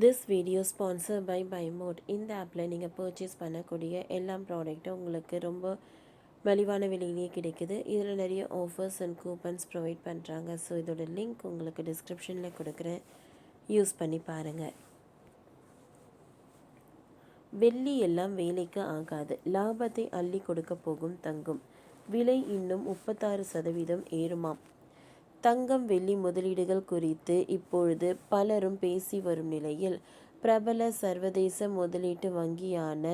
This video sponsor by Mod. இந்த ஆப்பில் நீங்கள் பர்ச்சேஸ் பண்ணக்கூடிய எல்லா ப்ராடக்ட்டும் உங்களுக்கு ரொம்ப மலிவான விலையிலேயே கிடைக்குது. இதில் நிறைய ஆஃபர்ஸ் அண்ட் கூப்பன்ஸ் ப்ரொவைட் பண்ணுறாங்க. ஸோ இதோட லிங்க் உங்களுக்கு டிஸ்கிரிப்ஷனில் கொடுக்குறேன், யூஸ் பண்ணி பாருங்கள். வெள்ளி எல்லாம் வேலைக்கு ஆகாது, லாபத்தை அள்ளி கொடுக்க போகும் தங்கம் விலை இன்னும் 36% ஏறுமாம். தங்கம் வெள்ளி முதலீடுகள் குறித்து இப்பொழுது பலரும் பேசி வரும் நிலையில் பிரபல சர்வதேச முதலீட்டு வங்கியான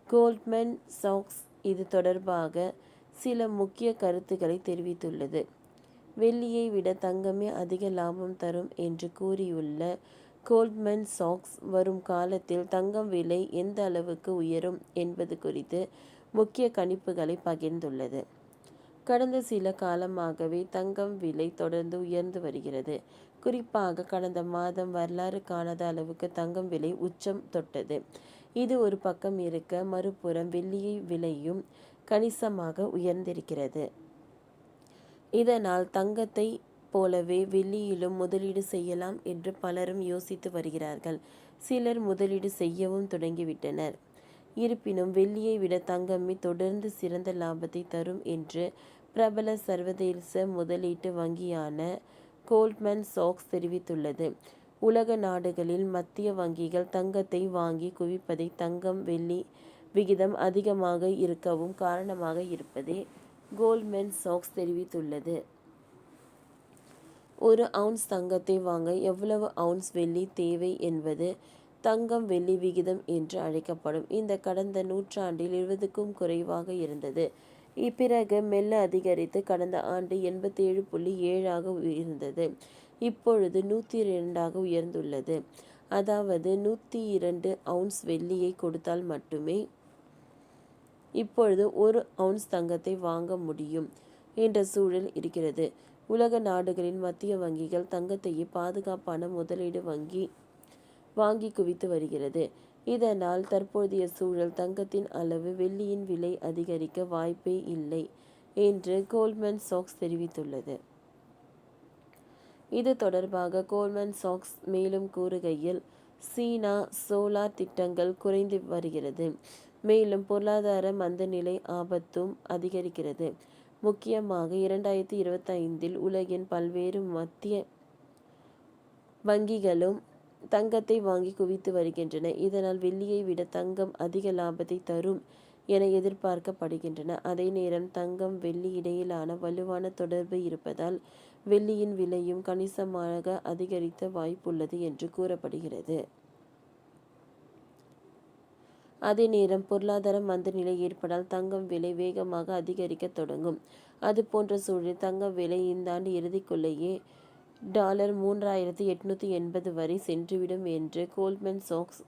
கோல்ட்மேன் சாக்ஸ் இது தொடர்பாக சில முக்கிய கருத்துக்களை தெரிவித்துள்ளது. வெள்ளியை விட தங்கமே அதிக லாபம் தரும் என்று கூறியுள்ள கோல்ட்மேன் சாக்ஸ் வரும் காலத்தில் தங்கம் விலை எந்த அளவுக்கு உயரும் என்பது குறித்து முக்கிய கணிப்புகளை பகிர்ந்துள்ளது. கடந்த சில காலமாகவே தங்கம் விலை தொடர்ந்து உயர்ந்து வருகிறது. குறிப்பாக கடந்த மாதம் வரலாறு காணாத அளவுக்கு தங்கம் விலை உச்சம் தொட்டது. இது ஒரு பக்கம் இருக்க, மறுபுறம் வெள்ளியை விலையும் கணிசமாக உயர்ந்திருக்கிறது. இதனால் தங்கத்தை போலவே வெள்ளியிலும் முதலீடு செய்யலாம் என்று பலரும் யோசித்து வருகிறார்கள். சிலர் முதலீடு செய்யவும் தொடங்கிவிட்டனர். இருப்பினும் வெள்ளியை விட தங்கமே தொடர்ந்து சிறந்த லாபத்தை தரும் என்று பிரபல சர்வதேச முதலீட்டு வங்கியான கோல்ட்மேன் சாக்ஸ் தெரிவித்துள்ளது. உலக நாடுகளில் மத்திய வங்கிகள் தங்கத்தை வாங்கி குவிப்பதை தங்கம் வெள்ளி விகிதம் அதிகமாக இருக்கவும் காரணமாக இருப்பதை கோல்ட்மேன் சாக்ஸ் தெரிவித்துள்ளது. ஒரு அவுன்ஸ் தங்கத்தை வாங்க எவ்வளவு அவுன்ஸ் வெள்ளி தேவை என்பது தங்கம் வெள்ளி விகிதம் என்று அழைக்கப்படும். இந்த கடந்த நூற்றாண்டில் 20க்கும் குறைவாக இருந்தது. பிறகு மெல்ல அதிகரித்து கடந்த ஆண்டு 87.7 இருந்தது. இப்பொழுது 102 உயர்ந்துள்ளது. அதாவது 102 அவுன்ஸ் வெள்ளியை கொடுத்தால் மட்டுமே இப்பொழுது ஒரு அவுன்ஸ் தங்கத்தை வாங்க முடியும் என்ற சூழல் இருக்கிறது. உலக நாடுகளின் மத்திய வங்கிகள் தங்கத்தையே பாதுகாப்பான முதலீடு வாங்கி குவித்து வருகிறது. இதனால் தற்போதைய சூழல் தங்கத்தின் அளவு வெள்ளியின் விலை அதிகரிக்க வாய்ப்பே இல்லை என்று கோல்ட்மேன் சாக்ஸ் தெரிவித்துள்ளது. இது தொடர்பாக கோல்ட்மேன் சாக்ஸ் மேலும் கூறுகையில், சீனா சோலார் திட்டங்கள் குறைந்து வருகிறது. மேலும் பொருளாதார மந்தநிலை ஆபத்தும் அதிகரிக்கிறது. முக்கியமாக 2025 உலகின் பல்வேறு மத்திய வங்கிகளும் தங்கத்தை வாங்கி குவித்து வருகின்றன. இதனால் வெள்ளியை விட தங்கம் அதிக லாபத்தை தரும் என எதிர்பார்க்கப்படுகின்றன. அதே நேரம் தங்கம் வெள்ளி இடையிலான வலுவான தொடர்பு இருப்பதால் வெள்ளியின் விலையும் கணிசமாக அதிகரிக்க வாய்ப்புள்ளது என்று கூறப்படுகிறது. அதே நேரம் பொருளாதார மந்தநிலை ஏற்பட்டால் தங்கம் விலை வேகமாக அதிகரிக்க தொடங்கும். அது போன்ற சூழலில் தங்கம் விலை இந்த ஆண்டு இறுதிக்குள்ளேயே $3,880 வரை சென்றுவிடும் என்று கோல்ட்மேன் சாக்ஸ்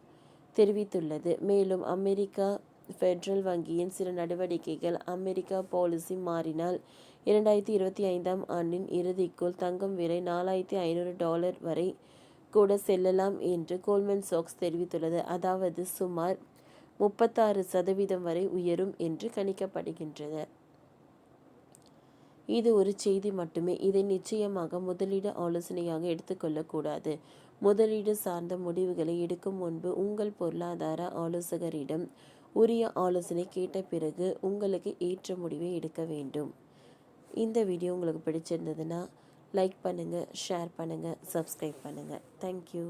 தெரிவித்துள்ளது. மேலும் அமெரிக்கா ஃபெடரல் வங்கியின் சில நடவடிக்கைகள் அமெரிக்கா பாலிசி மாறினால் 2025 ஆண்டின் இறுதிக்குள் தங்கம் விலை $4,500 வரை கூட செல்லலாம் என்று கோல்ட்மேன் சாக்ஸ் தெரிவித்துள்ளது. அதாவது சுமார் 36% வரை உயரும் என்று கணிக்கப்படுகின்றது. இது ஒரு செய்தி மட்டுமே. இதை நிச்சயமாக முதலீடு ஆலோசனையாக எடுத்துக்கொள்ளக்கூடாது. முதலீடு சார்ந்த முடிவுகளை எடுக்கும் முன்பு உங்கள் பொருளாதார ஆலோசகரிடம் உரிய ஆலோசனை கேட்ட பிறகு உங்களுக்கு ஏற்ற முடிவை எடுக்க வேண்டும். இந்த வீடியோ உங்களுக்கு பிடிச்சிருந்ததுன்னா லைக் பண்ணுங்கள், ஷேர் பண்ணுங்கள், சப்ஸ்கிரைப் பண்ணுங்கள். தேங்க்யூ.